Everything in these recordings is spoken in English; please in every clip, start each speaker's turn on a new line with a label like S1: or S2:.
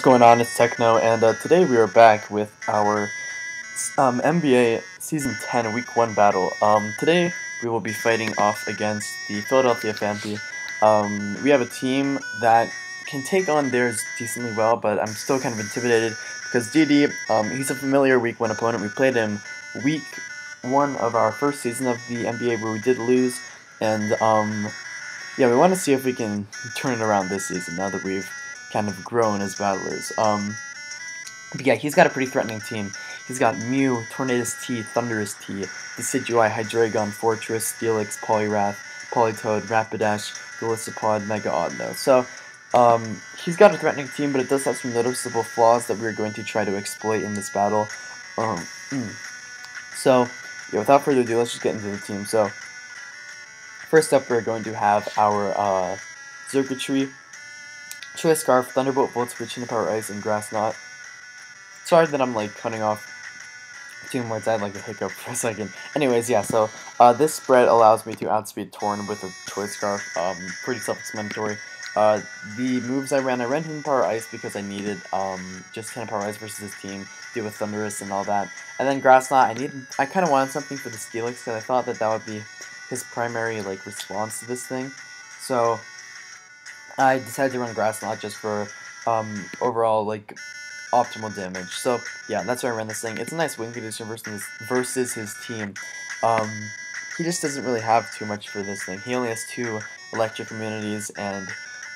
S1: going on? It's Techno, and today we are back with our MBA Season 10 Week 1 battle. Today we will be fighting off against the Philadelphia Phanpy. We have a team that can take on theirs decently well, but I'm still kind of intimidated because DD, he's a familiar Week 1 opponent. We played him Week 1 of our first season of the MBA where we did lose, and yeah, we want to see if we can turn it around this season now that we've kind of grown as battlers. But yeah, he's got a pretty threatening team. He's got Mew, Tornadus T, Thunderous T, Decidueye, Hydreigon, Fortress, Steelix, Poliwrath, Politoed, Rapidash, Golisopod, Mega Audino. So, he's got a threatening team, but it does have some noticeable flaws that we're going to try to exploit in this battle. So, yeah, without further ado, let's just get into the team. So, first up, we're going to have our Circuitry, Choice Scarf, Thunderbolt, Volt Switch, Power Ice, and Grass Knot. Sorry that I'm like cutting off two words. I had like a hiccup for a second. Anyways, yeah. So this spread allows me to outspeed Torn with a Choice Scarf. Pretty self-explanatory. The moves I ran Hidden Power Ice because I needed just 10 Power Ice versus his team, deal with Thunderous and all that. And then Grass Knot. I kind of wanted something for the Steelix because I thought that would be his primary like response to this thing. So I decided to run Grass Knot just for overall like optimal damage. So yeah, that's why I ran this thing. It's a nice win condition versus his team. He just doesn't really have too much for this thing. He only has 2 electric immunities, and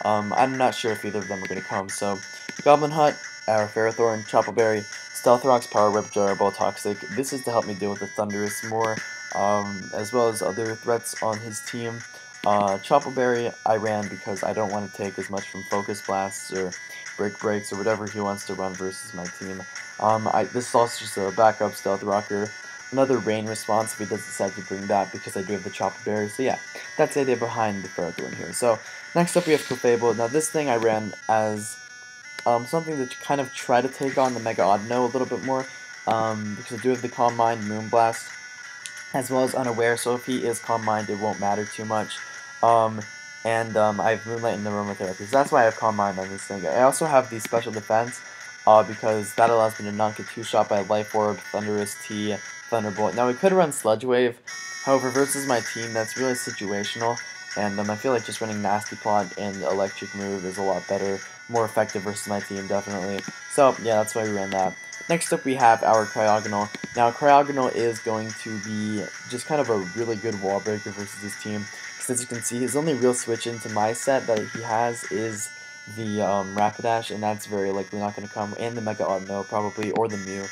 S1: I'm not sure if either of them are going to come. So Goblin Hut, our Ferrothorn, Chople Berry, Stealth Rocks, Power Whip, Gyro Ball, Toxic. This is to help me deal with the Thunderous more, as well as other threats on his team. Chople Berry I ran because I don't want to take as much from Focus Blasts or Break Breaks or whatever he wants to run versus my team. This is also just a backup Stealth Rocker. Another Rain response if he does decide to bring that because I do have the Chople Berry. So yeah, that's the idea behind the Ferrothorn here. So next up we have Clefable. Now this thing I ran as something to kind of try to take on the Mega Audino a little bit more because I do have the Calm Mind, Moonblast, as well as Unaware, so if he is Calm Mind, it won't matter too much. I have Moonlight and Aromatherapy, so that's why I have Calm Mind on this thing. I also have the Special Defense, because that allows me to not get 2-shot by Life Orb, Thunderous T, Thunderbolt. Now, we could run Sludge Wave, however, versus my team, that's really situational, and I feel like just running Nasty Plot and Electric Move is a lot better, more effective versus my team, definitely. So, yeah, that's why we ran that. Next up we have our Cryogonal. Now Cryogonal is going to be just kind of a really good wall breaker versus his team. Because as you can see, his only real switch into my set that he has is the Rapidash, and that's very likely not going to come, and the Mega Audino probably, or the Mew.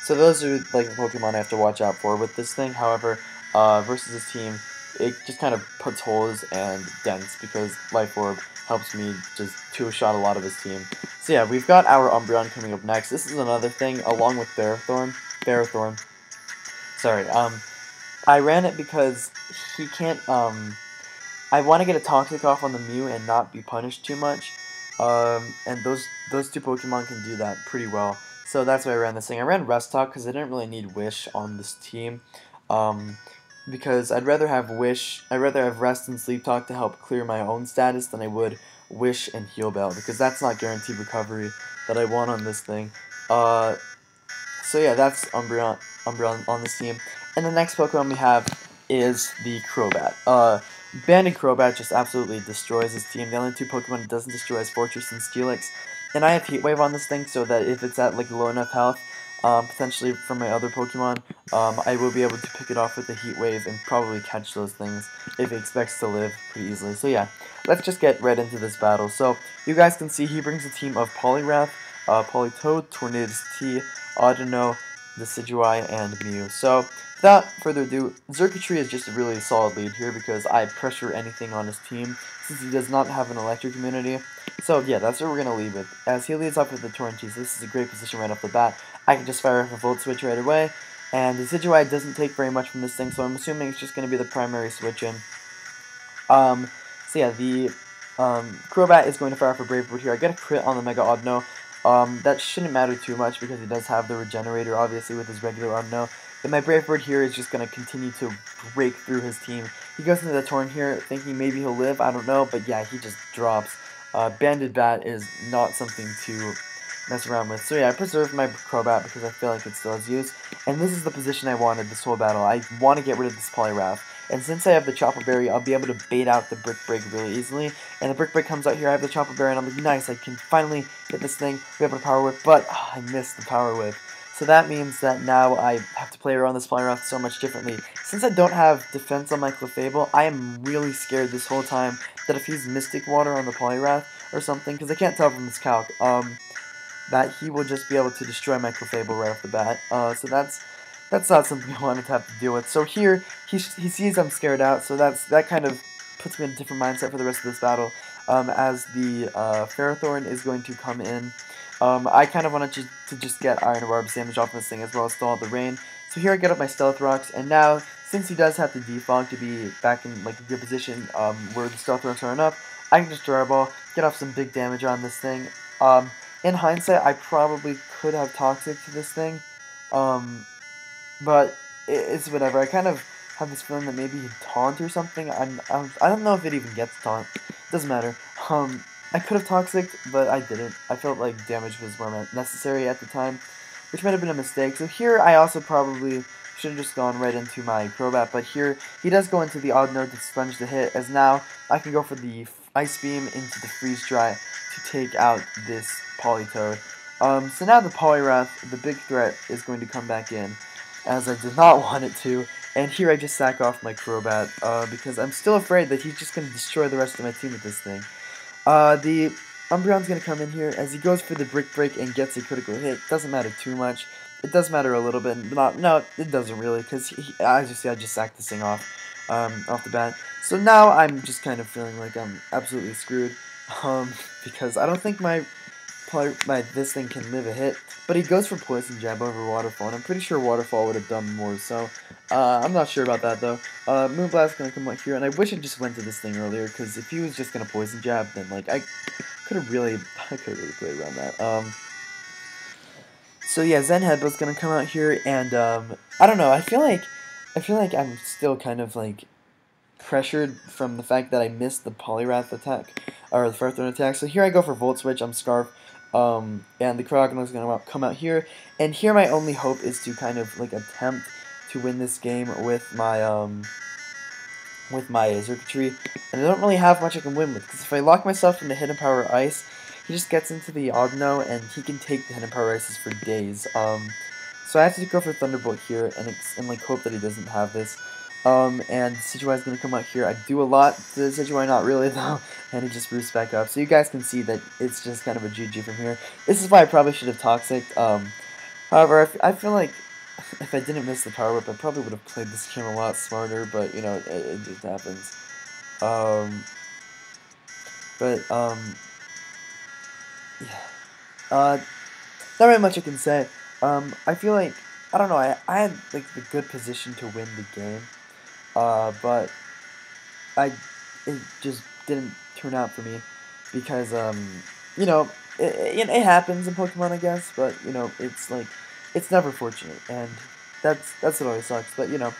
S1: So those are like the Pokemon I have to watch out for with this thing. However, versus his team, it just kind of puts holes and dents because Life Orb helps me just 2-shot a lot of his team. So yeah, we've got our Umbreon coming up next. This is another thing, along with Ferrothorn. Sorry, I ran it because he can't, I want to get a Toxic off on the Mew and not be punished too much. And those 2 Pokemon can do that pretty well. So that's why I ran this thing. I ran Rest Talk because I didn't really need Wish on this team. Because I'd rather have Rest and Sleep Talk to help clear my own status than I would Wish and Heal Bell, because that's not guaranteed recovery that I want on this thing. So yeah, that's Umbreon on this team. And the next Pokemon we have is the Crobat. Banded Crobat just absolutely destroys his team. The only 2 Pokemon it doesn't destroy is Fortress and Steelix. And I have Heat Wave on this thing so that if it's at like low enough health, potentially from my other Pokemon, I will be able to pick it off with the Heat Wave and probably catch those things if it expects to live pretty easily. So yeah, let's just get right into this battle. So you guys can see he brings a team of Poliwrath, Politoed, Tornadus T, Audino, Decidueye, and Mew. So without further ado, Circuitry is just a really solid lead here because I pressure anything on his team since he does not have an electric immunity. So yeah, that's what we're going to lead with. As he leads off with the Tornadus, this is a great position right off the bat. I can just fire off a Volt Switch right away, and the Decidueye doesn't take very much from this thing, so I'm assuming it's just going to be the primary switch in. So yeah, the Crobat is going to fire off a Brave Bird here. I get a crit on the Mega Audino. That shouldn't matter too much because he does have the Regenerator, obviously, with his regular Audino. But my Brave Bird here is just going to continue to break through his team. He goes into the Torn here, thinking maybe he'll live, I don't know, but yeah, he just drops. Banded Bat is not something to mess around with. So yeah, I preserved my Crobat because I feel like it still has use, and this is the position I wanted this whole battle. I want to get rid of this Poliwrath, and since I have the Chopper Berry, I'll be able to bait out the Brick Break really easily, and the Brick Break comes out here, I have the Chopper Berry, and I'm like, nice, I can finally hit this thing, be able to Power Whip, but I missed the Power Whip. So that means that now I have to play around this Poliwrath so much differently. Since I don't have defense on my Clefable, I am really scared this whole time that if he's Mystic Water on the Poliwrath or something, because I can't tell from this calc, that he will just be able to destroy my Clefable right off the bat. So that's not something I wanted to have to deal with. So here, he sees I'm scared out, so that kind of puts me in a different mindset for the rest of this battle. As the Ferrothorn is going to come in. I kind of wanted to just get Iron Barb's damage off this thing as well as stall the rain. So here I get up my Stealth Rocks, and now, since he does have to defog to be back in like a good position where the Stealth Rocks aren't up, I can just Draw Ball, get off some big damage on this thing. In hindsight, I probably could have Toxic to this thing, but it's whatever. I kind of have this feeling that maybe he'd Taunt or something. I don't know if it even gets Taunt. Doesn't matter. I could have Toxic, but I didn't. I felt like damage was more necessary at the time, which might have been a mistake. So here I also probably should have just gone right into my Crobat, but here he does go into the Odd Note to sponge the hit, as now I can go for the Ice Beam into the Freeze Dry to take out this Politoed. So now the Poliwrath, the big threat, is going to come back in, as I did not want it to, and here I just sack off my Crobat, because I'm still afraid that he's just going to destroy the rest of my team with this thing. The Umbreon's going to come in here, as he goes for the Brick Break and gets a critical hit. Doesn't matter too much. It does matter a little bit, but no, it doesn't really, because as you see, I just sacked this thing off the bat. So now I'm just kind of feeling like I'm absolutely screwed, because I don't think this thing can live a hit, but he goes for Poison Jab over Waterfall, and I'm pretty sure Waterfall would have done more, so I'm not sure about that, though. Moonblast's gonna come out here, and I wish I just went to this thing earlier, because if he was just gonna Poison Jab, then, like, I could have really played around that. So yeah, Zen Headbutt's gonna come out here, and, I don't know, I feel like I'm still kind of, like, pressured from the fact that I missed the Poliwrath attack, or the Ferrothorn attack. So here I go for Volt Switch, I'm Scarf, and the Crocodile's going to come out here, and here my only hope is to kind of, like, attempt to win this game with my Circuitry, and I don't really have much I can win with, because if I lock myself into Hidden Power Ice, he just gets into the Ogno, and he can take the Hidden Power Ices for days. So I have to go for Thunderbolt here, and like, hope that he doesn't have this. And Decidueye's gonna come out here. I do a lot to Decidueye, not really though, and he just roosts back up. So you guys can see that it's just kind of a GG from here. This is why I probably should have Toxic. However, I feel like if I didn't miss the Power Whip, I probably would have played this game a lot smarter, but, you know, it just happens. Yeah. Not really much I can say. I feel like, I don't know, I had, like, the good position to win the game. But it just didn't turn out for me, because, you know, it happens in Pokemon, I guess, but, you know, it's, like, it's never fortunate, and that's what always sucks, but, you know,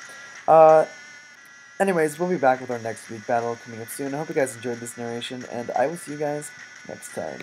S1: anyways, we'll be back with our next week battle coming up soon. I hope you guys enjoyed this narration, and I will see you guys next time.